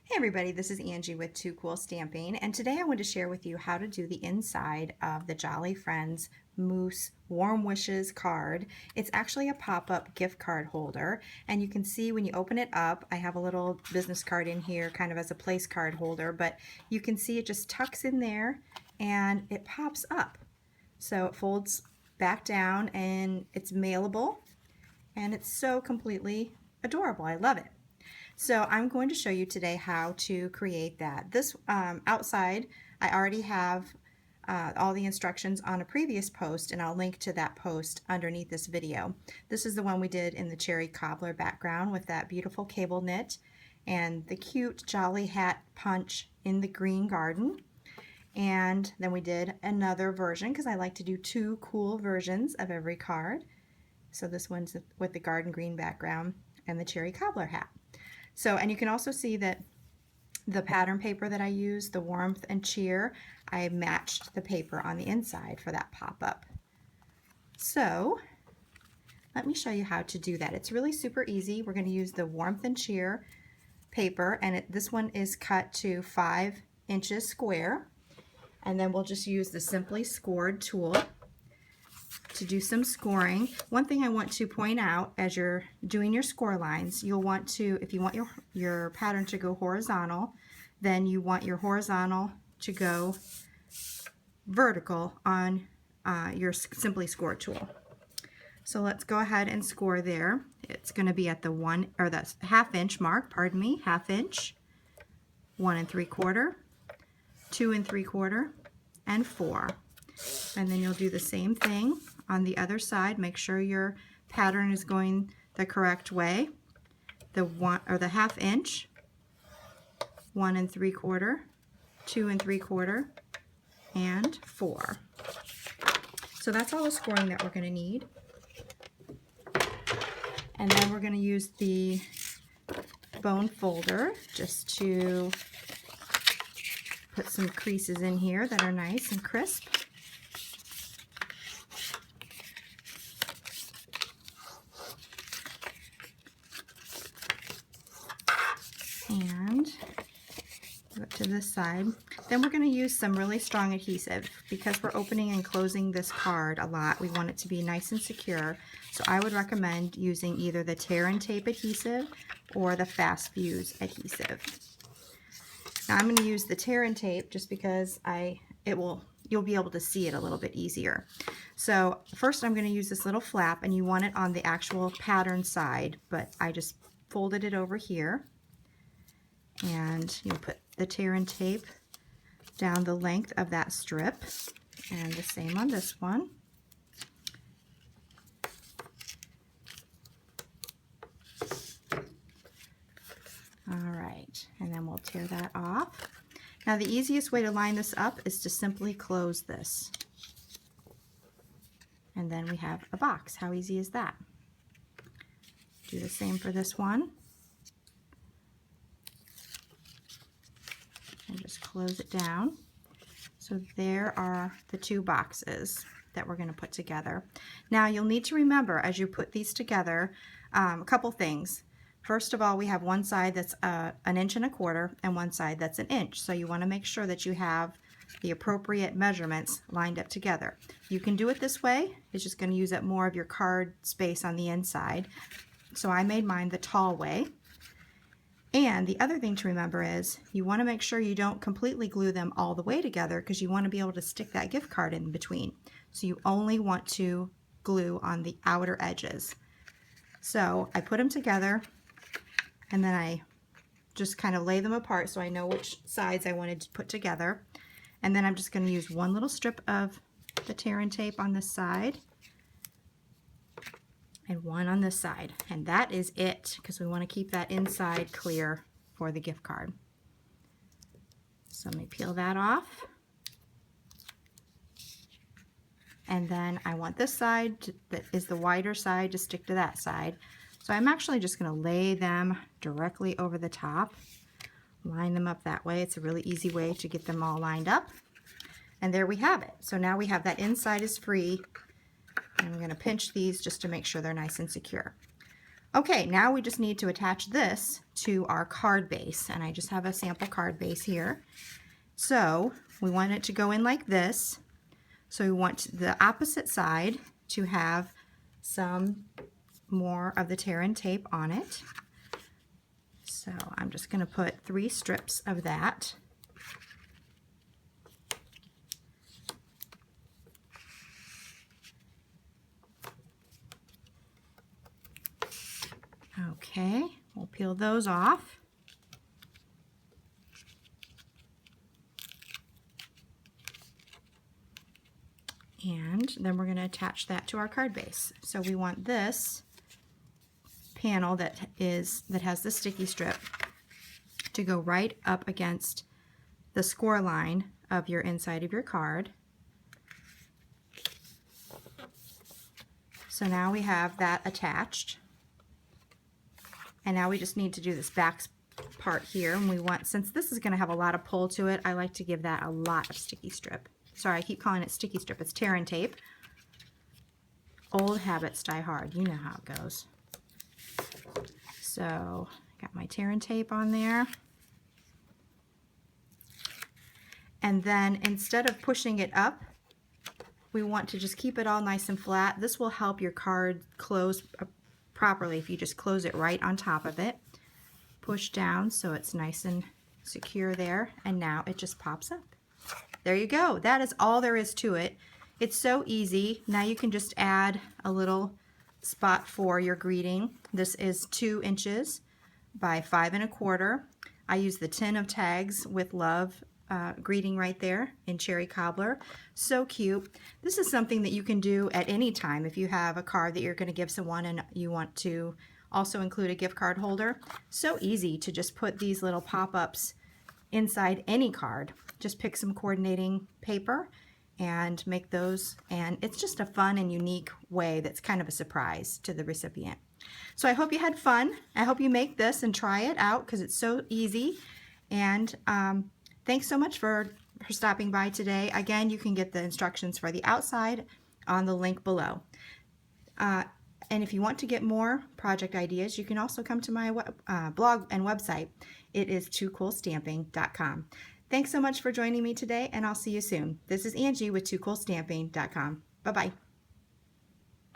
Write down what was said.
Hey everybody, this is Angie with Too Cool Stamping, and today I want to share with you how to do the inside of the Jolly Friends Moose Warm Wishes card. It's actually a pop-up gift card holder, and you can see when you open it up, I have a little business card in here kind of as a place card holder, but you can see it just tucks in there and it pops up. So it folds back down and it's mailable, and it's so completely adorable. I love it. So I'm going to show you today how to create that. This outside, I already have all the instructions on a previous post, and I'll link to that post underneath this video. This is the one we did in the cherry cobbler background with that beautiful cable knit and the cute jolly hat punch in the green garden. And then we did another version because I like to do two cool versions of every card. So this one's with the garden green background and the cherry cobbler hat. So, and you can also see that the pattern paper that I use, the Warmth and Cheer, I matched the paper on the inside for that pop-up. So, let me show you how to do that. It's really super easy. We're going to use the Warmth and Cheer paper, and this one is cut to 5 inches square. And then we'll just use the Simply Scored tool to do some scoring. One thing I want to point out as you're doing your score lines, you'll want to, if you want your pattern to go horizontal, then you want your horizontal to go vertical on your Simply Score tool. So let's go ahead and score there. It's going to be at the 1 or the half-inch mark, pardon me, half-inch, 1 3/4, 2 3/4, and 4. And then you'll do the same thing on the other side. Make sure your pattern is going the correct way. The 1 or the half-inch, 1 3/4, 2 3/4, and 4. So that's all the scoring that we're going to need. And then we're going to use the bone folder just to put some creases in here that are nice and crisp. And go it to this side. Then we're going to use some really strong adhesive because we're opening and closing this card a lot. We want it to be nice and secure. So I would recommend using either the tear and tape adhesive or the fast fuse adhesive. Now I'm going to use the tear and tape just because you'll be able to see it a little bit easier. So first I'm going to use this little flap, and you want it on the actual pattern side, but I just folded it over here. And you'll put the tear and tape down the length of that strip, and the same on this one. Alright, and then we'll tear that off. Now the easiest way to line this up is to simply close this. And then we have a box. How easy is that? Do the same for this one. And just close it down. So there are the two boxes that we're going to put together. Now you'll need to remember as you put these together a couple things. First of all, we have one side that's 1 1/4 inches and one side that's 1 inch. So you want to make sure that you have the appropriate measurements lined up together. You can do it this way. It's just going to use up more of your card space on the inside. So I made mine the tall way. And the other thing to remember is you want to make sure you don't completely glue them all the way together because you want to be able to stick that gift card in between. So you only want to glue on the outer edges. So I put them together and then I just kind of lay them apart so I know which sides I wanted to put together. And then I'm just going to use one little strip of the tear and tape on this side and one on this side, and that is it because we want to keep that inside clear for the gift card. So let me peel that off, and then I want this side that is the wider side to stick to that side. So I'm actually just going to lay them directly over the top, line them up that way. It's a really easy way to get them all lined up, and there we have it. So now we have that inside is free. And I'm going to pinch these just to make sure they're nice and secure. Okay, now we just need to attach this to our card base, and I just have a sample card base here. So we want it to go in like this. So we want the opposite side to have some more of the tear and tape on it. So I'm just going to put 3 strips of that. Okay, we'll peel those off. And then we're going to attach that to our card base. So we want this panel that has the sticky strip to go right up against the score line of your inside of your card. So now we have that attached. And now we just need to do this back part here, and we want, since this is going to have a lot of pull to it, I like to give that a lot of sticky strip. Sorry, I keep calling it sticky strip. It's tear and tape. Old habits die hard. You know how it goes. So I got my tear and tape on there. And then instead of pushing it up, we want to just keep it all nice and flat. This will help your card close properly if you just close it right on top of it. Push down so it's nice and secure there, and now it just pops up. There you go. That is all there is to it. It's so easy. Now you can just add a little spot for your greeting. This is 2 inches by 5 1/4. I use the tin of tags with love greeting right there in cherry cobbler. So cute. This is something that you can do at any time if you have a card that you're going to give someone and you want to also include a gift card holder. So easy to just put these little pop-ups inside any card. Just pick some coordinating paper and make those, and it's just a fun and unique way that's kind of a surprise to the recipient. So I hope you had fun. I hope you make this and try it out because it's so easy. And thanks so much for stopping by today. Again, you can get the instructions for the outside on the link below. And if you want to get more project ideas, you can also come to my blog and website. It is toocoolstamping.com. Thanks so much for joining me today, and I'll see you soon. This is Angie with toocoolstamping.com. Bye-bye.